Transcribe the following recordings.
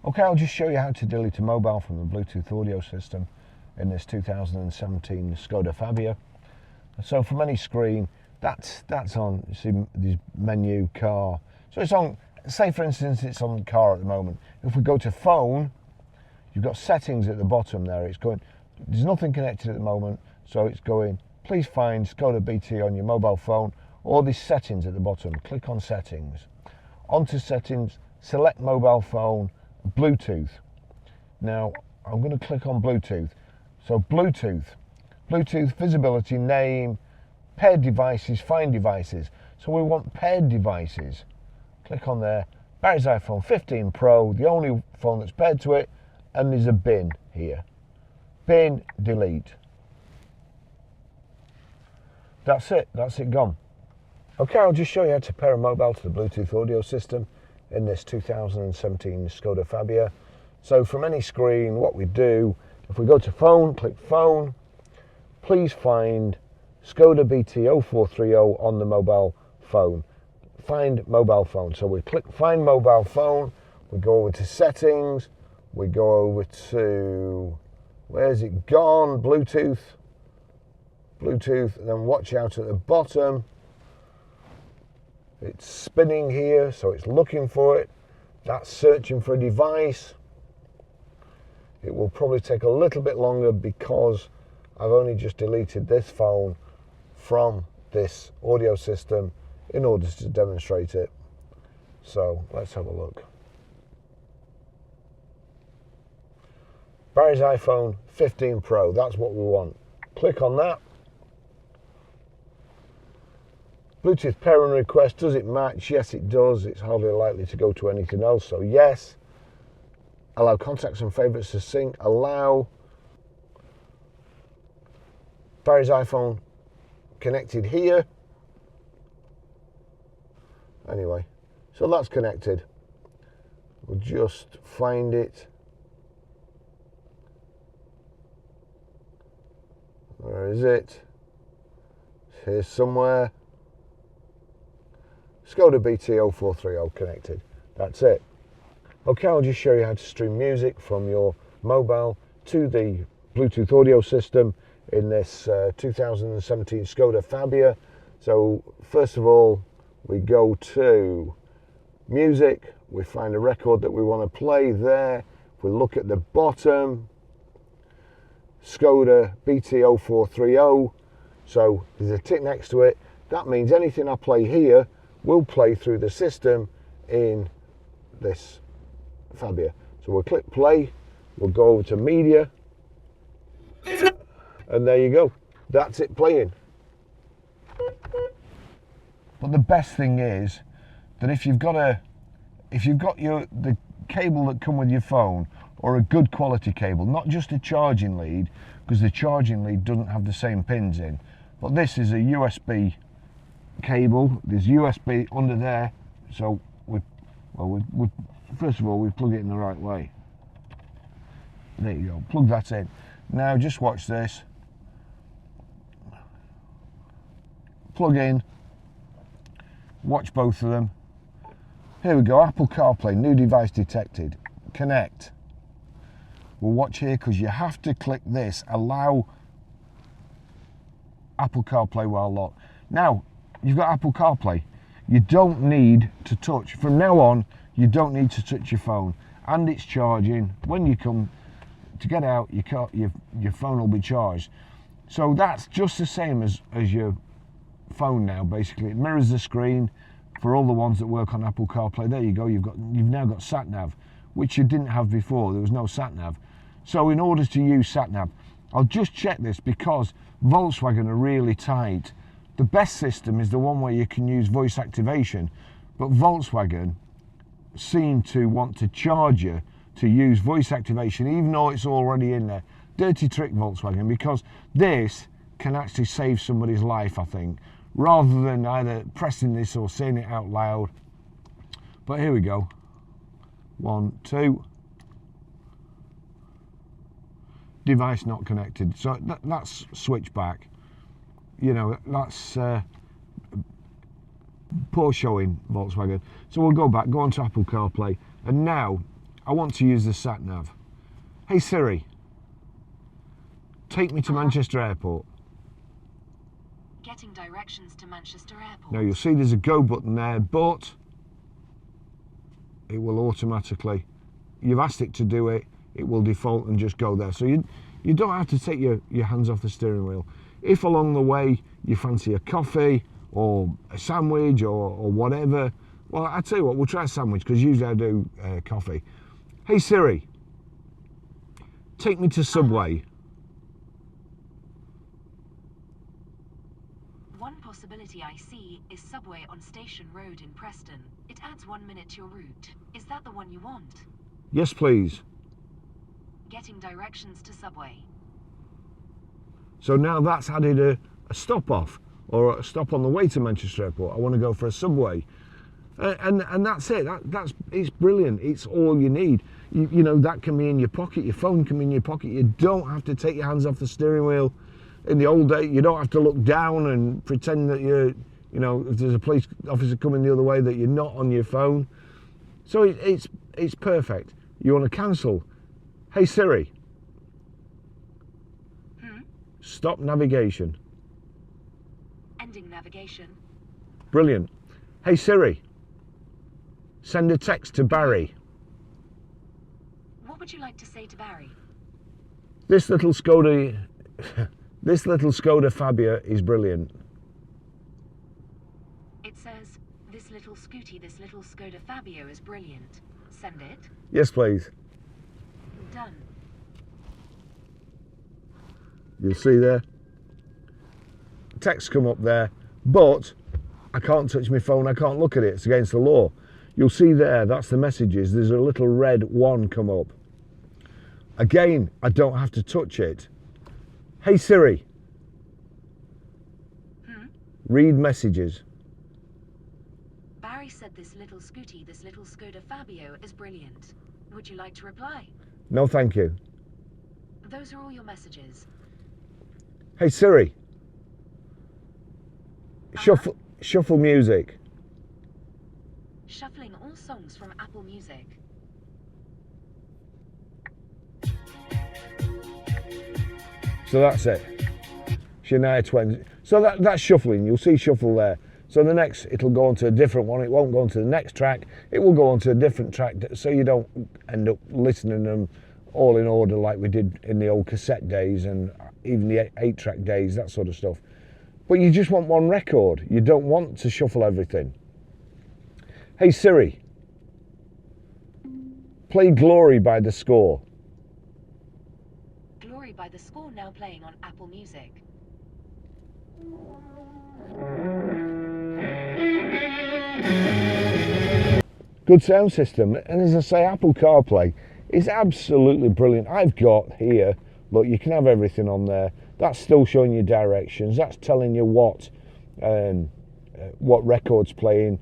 Okay, I'll just show you how to delete a mobile from the Bluetooth audio system in this 2017 Skoda Fabia. So from any screen, that's on, you see this menu, car. So it's on, say for instance, it's on car at the moment. If we go to phone, you've got settings at the bottom there. It's going, there's nothing connected at the moment, so it's going, please find Skoda BT on your mobile phone, or these settings at the bottom. Click on settings. Onto settings, select mobile phone, Bluetooth. Now I'm going to click on Bluetooth. So Bluetooth visibility, name, paired devices, find devices. So we want paired devices. Click on there. Barry's iPhone 15 Pro, the only phone that's paired to it, and there's a bin here. Bin, delete. That's it gone. Okay, I'll just show you how to pair a mobile to the Bluetooth audio system in this 2017 Skoda Fabia. So from any screen, what we do, if we go to phone, click phone, please find Skoda BT 0430 on the mobile phone. Find mobile phone. So we click find mobile phone, we go over to settings, we go over to, where's it gone? Bluetooth, and then watch out at the bottom. It's spinning here, so it's looking for it. That's searching for a device. It will probably take a little bit longer because I've only just deleted this phone from this audio system in order to demonstrate it. So let's have a look. Barry's iPhone 15 Pro, that's what we want. Click on that. Bluetooth pairing request, does it match? Yes, it does. It's hardly likely to go to anything else, so yes. Allow contacts and favorites to sync. Allow. Barry's iPhone connected here. Anyway, so that's connected. We'll just find it. Where is it? It's here somewhere. Skoda BT 0430 connected. That's it. Okay, I'll just show you how to stream music from your mobile to the Bluetooth audio system in this 2017 Skoda Fabia. So first of all, we go to music, we find a record that we want to play there. If we look at the bottom, Skoda BT 0430, so there's a tick next to it. That means anything I play here will play through the system in this Fabia. So we'll click play, we'll go over to media, and there you go. That's it playing. But the best thing is that if you've got the cable that come with your phone, or a good quality cable, not just a charging lead, because the charging lead doesn't have the same pins in, but this is a USB cable. There's USB under there, so first of all we plug it in the right way. There you go, plug that in. Now just watch this. Plug in, watch both of them. Here we go, Apple CarPlay, new device detected, connect. We'll watch here because you have to click this, allow Apple CarPlay while locked. Now you've got Apple CarPlay, you don't need to touch, from now on you don't need to touch your phone, and it's charging. When you come to get out, your phone will be charged. So that's just the same as your phone now. Basically it mirrors the screen for all the ones that work on Apple CarPlay. There you go, you've now got sat nav, which you didn't have before. There was no sat nav. So in order to use sat nav, I'll just check this because Volkswagen are really tight. The best system is the one where you can use voice activation, but Volkswagen seem to want to charge you to use voice activation even though it's already in there. Dirty trick, Volkswagen, because this can actually save somebody's life, I think, rather than either pressing this or saying it out loud. But here we go. 1, 2. Device not connected. So that's switch back. You know, that's poor showing, Volkswagen. So we'll go back, go on to Apple CarPlay, and now I want to use the sat nav. Hey Siri, take me to Manchester Airport. Getting directions to Manchester Airport. Now you'll see there's a go button there, but it will automatically, you've asked it to do it, it will default and just go there. So you don't have to take your hands off the steering wheel. If along the way you fancy a coffee or a sandwich or whatever, well, I'll tell you what, we'll try a sandwich because usually I do coffee. Hey Siri, take me to Subway. One possibility I see is Subway on Station Road in Preston. It adds 1 minute to your route. Is that the one you want? Yes, please. Getting directions to Subway. So now that's added a stop off or a stop on the way to Manchester Airport. I want to go for a Subway. And that's it. It's brilliant. It's all you need. You know, that can be in your pocket. Your phone can be in your pocket. You don't have to take your hands off the steering wheel. In the old day, you don't have to look down and pretend that you're, you know, if there's a police officer coming the other way, that you're not on your phone. So it's perfect. You want to cancel? Hey Siri, stop navigation. Ending navigation. Brilliant. Hey Siri, send a text to Barry. What would you like to say to Barry? This little Skoda Fabia is brilliant. It says, this little Skoda Fabia is brilliant. Send it. Yes, please. Done. You'll see there. Text come up there, but I can't touch my phone, I can't look at it, it's against the law. You'll see there, that's the messages, there's a little red 1 come up. Again, I don't have to touch it. Hey Siri, read messages. Barry said this little Skoda Fabia is brilliant. Would you like to reply? No, thank you. Those are all your messages. Hey Siri, shuffle music. Shuffling all songs from Apple Music. So that's it. Shania Twain. So that's shuffling. You'll see shuffle there. So the next, it'll go on to a different one. It won't go on to the next track. It will go on to a different track, so you don't end up listening to them all in order like we did in the old cassette days and even the 8-track days, that sort of stuff. But you just want one record. You don't want to shuffle everything. Hey Siri, play Glory by The Score. Glory by The Score now playing on Apple Music. Good sound system, and as I say, Apple CarPlay is absolutely brilliant. I've got here, look, you can have everything on there. That's still showing you directions. That's telling you what record's playing.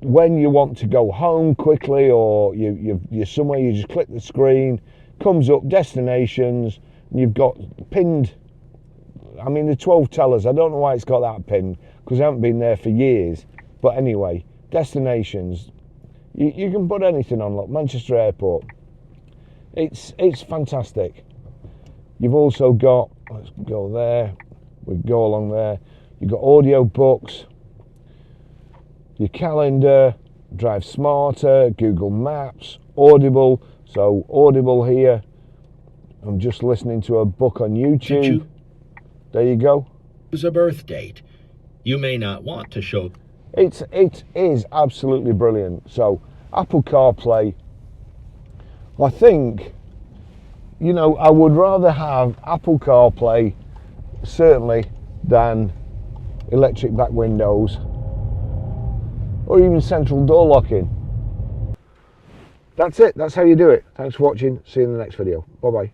When you want to go home quickly, or you're somewhere, you just click the screen, comes up destinations, and you've got pinned. I mean, the 12 tellers, I don't know why it's got that pinned, because I haven't been there for years. But anyway, destinations, you can put anything on, look, Manchester Airport. It's fantastic. You've also got, let's go there, we go along there, you've got audio books, your calendar, Drive Smarter, Google Maps, Audible. So Audible here, I'm just listening to a book on YouTube. There you go. Use a birth date. You may not want to show. It is absolutely brilliant. So Apple CarPlay, I think, you know, I would rather have Apple CarPlay certainly than electric back windows or even central door locking. That's it. That's how you do it. Thanks for watching. See you in the next video. Bye bye.